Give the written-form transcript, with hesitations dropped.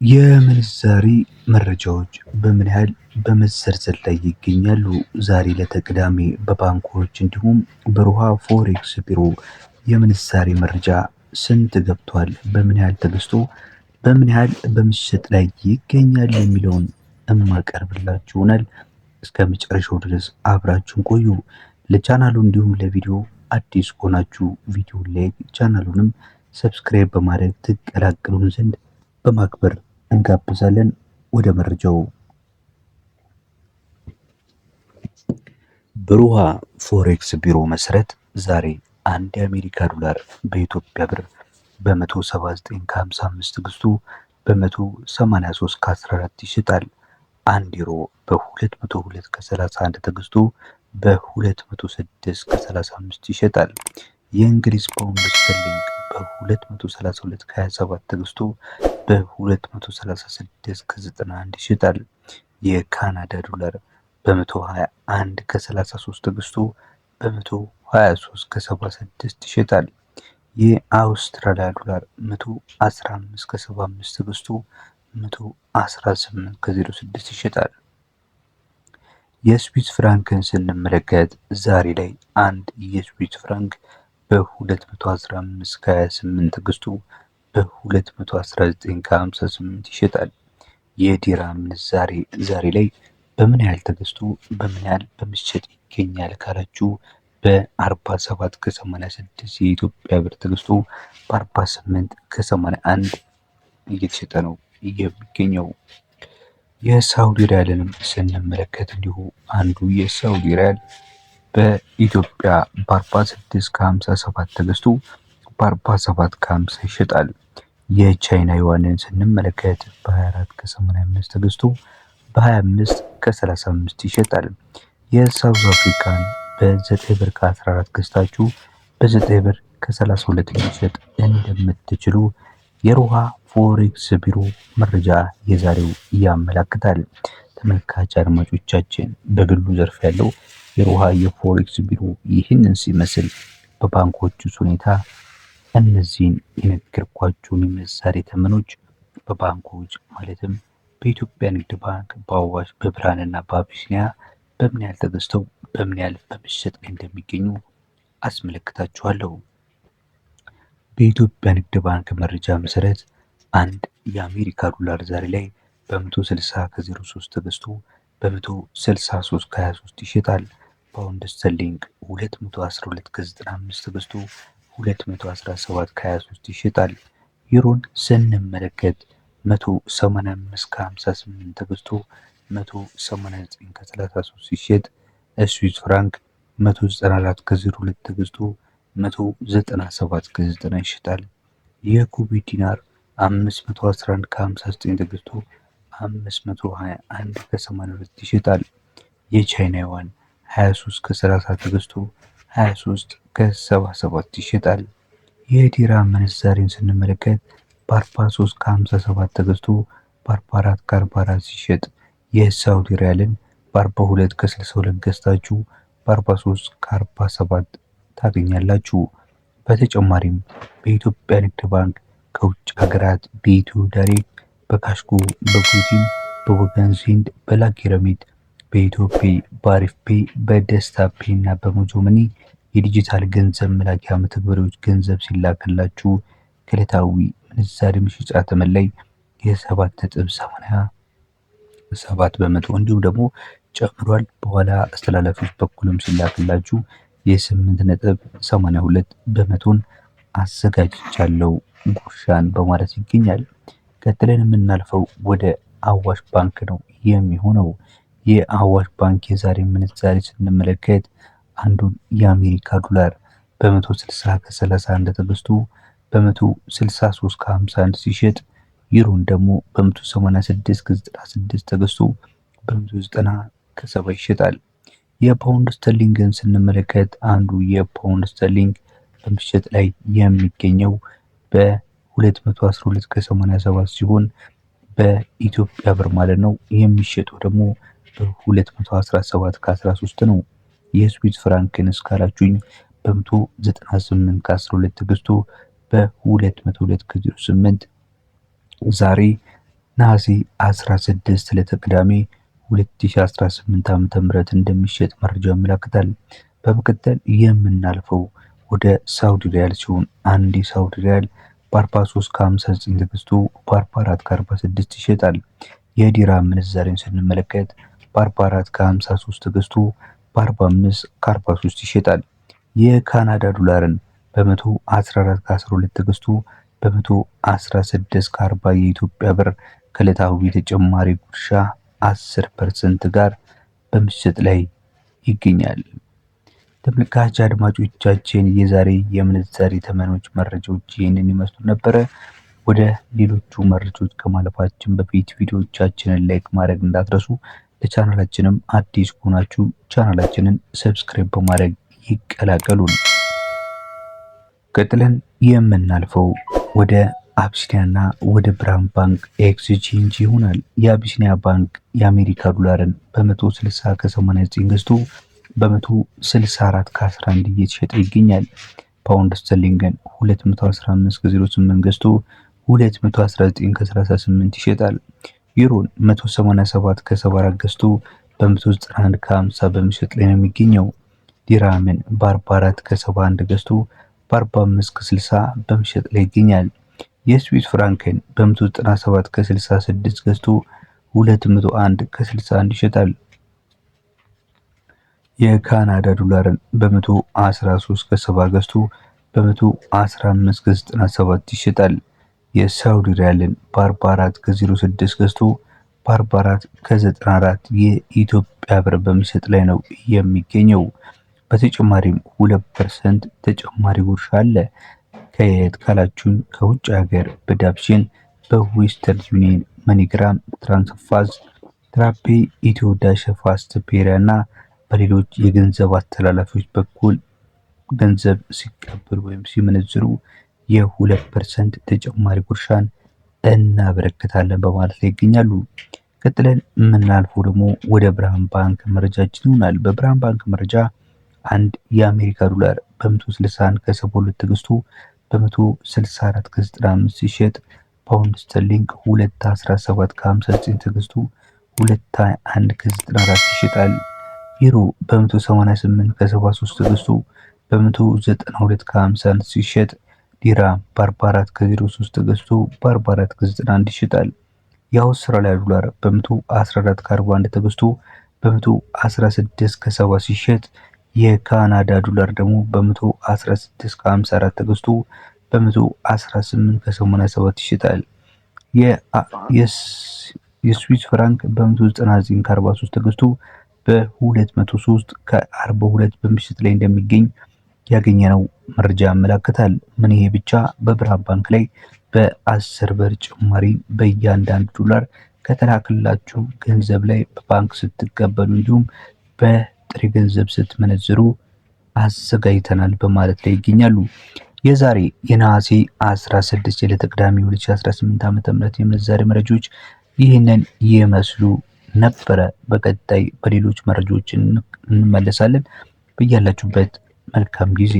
የምንዛሪ መረጃዎች በምን ያህል በመዘርዘር ላይ ይገኛሉ? ዛሬ ለተቅዳሜ በባንኮች እንዲሁም በሮሃ ፎሬክስ ቢሮ የምንዛሪ መረጃ ስንት ገብቷል፣ በምን ያህል ተገዝቶ በምን ያህል በመሸጥ ላይ ይገኛል የሚለውን እማቀርብላችሁ ይሆናል። እስከ መጨረሻው ድረስ አብራችሁን ቆዩ። ለቻናሉ እንዲሁም ለቪዲዮ አዲስ ሆናችሁ ቪዲዮ ላይክ ቻናሉንም ሰብስክራይብ በማድረግ ትቀላቀሉን ዘንድ በማክበር እንጋብዛለን። ወደ መረጃው። በሮሃ ፎሬክስ ቢሮ መሰረት ዛሬ አንድ የአሜሪካ ዶላር በኢትዮጵያ ብር በ179 ከ55 ገዝቶ በ183 ከ14 ይሸጣል። አንድ ዩሮ በ202 ከ31 ተገዝቶ በ206 ከ35 ይሸጣል። የእንግሊዝ ፓውንድ ስተርሊንግ በ232 ከ27 ተገዝቶ በ236 ከ91 ይሸጣል። የካናዳ ዶላር በ121 ከ33 ተገዝቶ በ123 ከ76 ይሸጣል። የአውስትራሊያ ዶላር 115 ከ75 ተገዝቶ 118 ከ06 ይሸጣል። የስዊስ ፍራንክን ስንመለከት ዛሬ ላይ አንድ የስዊስ ፍራንክ በ215 ከ28 ተገዝቶ በ219 ከ58 ይሸጣል። የዲራም ምንዛሬ ዛሬ ላይ በምን ያህል ተገዝቶ በምን ያህል በመሸጥ ይገኛል ካላችሁ በ47 ከ86 የኢትዮጵያ ብር ተገዝቶ በ48 ከ81 እየተሸጠ ነው የሚገኘው። የሳውዲ ሪያልንም ስንመለከት እንዲሁ አንዱ የሳውዲ ሪያል በኢትዮጵያ በ46 ከ57 ተገዝቶ በ47 ከ50 ይሸጣል። የቻይና ዩዋንን ስንመለከት በ24 ከ85 ተገዝቶ በ25 ከ35 ይሸጣል። የሳውዝ አፍሪካን በ9 ብር ከ14 ገዝታችሁ በ9 ብር ከ32 ሊሸጥ እንደምትችሉ የሮሃ ፎሬክስ ቢሮ መረጃ የዛሬው ያመላክታል። ተመልካች አድማጮቻችን በግሉ ዘርፍ ያለው የሮሃ የፎሬክስ ቢሮ ይህንን ሲመስል በባንኮች ሁኔታ እነዚህን የነገርኳችሁን የምንዛሬ ተመኖች በባንኮች ማለትም በኢትዮጵያ ንግድ ባንክ፣ በአዋሽ፣ በብርሃንና በአቢሲኒያ በምን ያህል ተገዝተው በምን ያህል በመሸጥ ላይ እንደሚገኙ አስመለክታችኋለሁ። በኢትዮጵያ ንግድ ባንክ መረጃ መሰረት አንድ የአሜሪካ ዶላር ዛሬ ላይ በ160 ከ03 ተገዝቶ በ163 ከ23 ይሸጣል። ፓውንድ ስተርሊንግ 212 ከ95 ተገዝቶ 217 ከ23 ይሸጣል። ዩሮን ስንመለከት 185 ከ58 ተገዝቶ 189 ከ33 ሲሸጥ፣ ስዊስ ፍራንክ 194 ከ02 ተገዝቶ 197 ከ90 ይሸጣል። የኩዌት ዲናር 511 ከ59 ተገዝቶ 521 ከ82 ይሸጣል። የቻይና ዩዋን 23 ከ30 ተገዝቶ 23 ከ77 ይሸጣል። የዲራም ምንዛሬን ስንመለከት በ43 ከ57 ተገዝቶ በ44 ከ44 ሲሸጥ፣ የሳውዲ ሪያልን በ42 ከ62 ገዝታችሁ በ43 ከ47 ታገኛላችሁ። በተጨማሪም በኢትዮጵያ ንግድ ባንክ ከውጭ ሀገራት በኢትዮ ዳይሬክት፣ በካሽጎ፣ በጎቲም፣ በወገን ዜንድ፣ በላኪ ረሚት፣ በኢትዮፔይ፣ በአሪፍ ፔይ፣ በደስታ ፔይ እና በሞጆ መኒ የዲጂታል ገንዘብ መላኪያ መተግበሪያዎች ገንዘብ ሲላክላችሁ ከዕለታዊ ምንዛሬ መሸጫ ተመን ላይ የ7.87 በመቶ እንዲሁም ደግሞ ጨምሯል በኋላ አስተላላፊዎች በኩልም ሲላክላችሁ የ8.82 በመቶን አዘጋጅቻለሁ ጉርሻን በማለት ይገኛል። ቀጥለን የምናልፈው ወደ አዋሽ ባንክ ነው የሚሆነው። የአዋሽ ባንክ የዛሬ ምንዛሬ ስንመለከት አንዱን የአሜሪካ ዶላር በ160 ከ31 ተገዝቶ በ163 ከ51 ሲሸጥ፣ ዩሮን ደግሞ በ186 ከ96 ተገዝቶ በ190 ከ70 ይሸጣል። የፓውንድ ስተርሊንግን ስንመለከት አንዱ የፓውንድ ስተርሊንግ በመሸጥ ላይ የሚገኘው በ212 ከ87 ሲሆን በኢትዮጵያ ብር ማለት ነው። የሚሸጠው ደግሞ በ217 ከ13 ነው። የስዊስ ፍራንክን እስካላችሁኝ በ198 ከ12 ተገዝቶ በ202 ከ08 ዛሬ ነሐሴ 16 ለተቅዳሜ 2018 ዓ.ም እንደሚሸጥ መረጃ ያመለክታል። በመቀጠል የምናልፈው ወደ ሳውዲ ሪያል ሲሆን አንድ የሳውዲ ሪያል በ43 ከ59 ተገዝቶ በ44 ከ46 ይሸጣል። የዲራም ምንዛሬን ስንመለከት በ44 ከ53 ተገዝቶ በ45 ከ43 ይሸጣል። የካናዳ ዶላርን በ114 ከ12 ተገዝቶ በ116 ከ40 የኢትዮጵያ ብር ከዕለታዊ ተጨማሪ ጉርሻ 10% ጋር በመሸጥ ላይ ይገኛል። ተመልካች አድማጮቻችን የዛሬ የምንዛሬ ተመኖች መረጃዎች ይህንን ይመስሉ ነበረ። ወደ ሌሎቹ መረጃዎች ከማለፋችን በፊት ቪዲዮዎቻችንን ላይክ ማድረግ እንዳትረሱ። ለቻናላችንም አዲስ ከሆናችሁ ቻናላችንን ሰብስክራይብ በማድረግ ይቀላቀሉን። ቀጥለን የምናልፈው ወደ አቢሲኒያና ወደ ብርሃን ባንክ ኤክስቼንጅ ይሆናል። የአቢሲኒያ ባንክ የአሜሪካ ዶላርን በ160 ከ89 ገዝቶ በ164 ከ11 እየተሸጠ ይገኛል። ፓውንድ ስተርሊንግን 215 ከ08 ገዝቶ 219 ከ38 ይሸጣል። ዩሮን 187 ከ74 ገዝቶ በ191 ከ50 በመሸጥ ላይ ነው የሚገኘው። ዲራምን በ44 ከ71 ገዝቶ በ45 ከ60 በመሸጥ ላይ ይገኛል። የስዊስ ፍራንክን በ197 ከ66 ገዝቶ 201 ከ61 ይሸጣል። የካናዳ ዶላርን በ113 ከ70 ገዝቶ በ115 ከ97 ይሸጣል። የሳውዲ ሪያልን በ44 ከ06 ገዝቶ በ44 ከ94 የኢትዮጵያ ብር በመሸጥ ላይ ነው የሚገኘው። በተጨማሪም 2% ተጨማሪ ጉርሻ አለ። ከየት ካላችሁን ከውጭ ሀገር በዳብሽን፣ በዌስተርን ዩኒየን፣ መኒግራም፣ ትራንስፋዝ፣ ትራፔ፣ ኢትዮ ዳሽ፣ ፋስት ፔሪያ እና በሌሎች የገንዘብ አስተላላፊዎች በኩል ገንዘብ ሲቀበሉ ወይም ሲመነዝሩ የ2% ተጨማሪ ጉርሻን እናበረክታለን በማለት ላይ ይገኛሉ። ቀጥለን የምናልፈው ደግሞ ወደ ብርሃን ባንክ መረጃችን ይሆናል። በብርሃን ባንክ መረጃ አንድ የአሜሪካ ዶላር በ161 ከ72 ተገዝቶ በ164 ከ95 ሲሸጥ፣ ፓውንድ ስተርሊንግ 217 ከ59 ተገዝቶ 221 ከ94 ይሸጣል። ዩሮ በ188 ከ73 ተገዝቶ በ192 ከ51 ሲሸጥ፣ ዲራም በ44 ከ03 ተገዝቶ በ44 ከ91 ይሸጣል። የአውስትራሊያ ዶላር በ114 ከ41 ተገዝቶ በ116 ከ70 ሲሸጥ፣ የካናዳ ዶላር ደግሞ በ116 ከ54 ተገዝቶ በ118 ከ87 ይሸጣል። የስዊስ ፍራንክ በ199 ከ43 ተገዝቶ በ203 ከ42 በምሽት ላይ እንደሚገኝ ያገኘነው መረጃ ያመለክታል። ምን ይሄ ብቻ በብርሃን ባንክ ላይ በ10 ብር ጭማሪ በእያንዳንዱ ዶላር ከተላከላችሁ ገንዘብ ላይ በባንክ ስትቀበሉ እንዲሁም በጥሬ ገንዘብ ስትመነዝሩ አዘጋጅተናል በማለት ላይ ይገኛሉ። የዛሬ የነሐሴ 16 የዕለተ ቅዳሜ 2018 ዓ.ም የምንዛሬ መረጃዎች ይህንን ይመስሉ ነበረ። በቀጣይ በሌሎች መረጃዎች እንመለሳለን። በያላችሁበት መልካም ጊዜ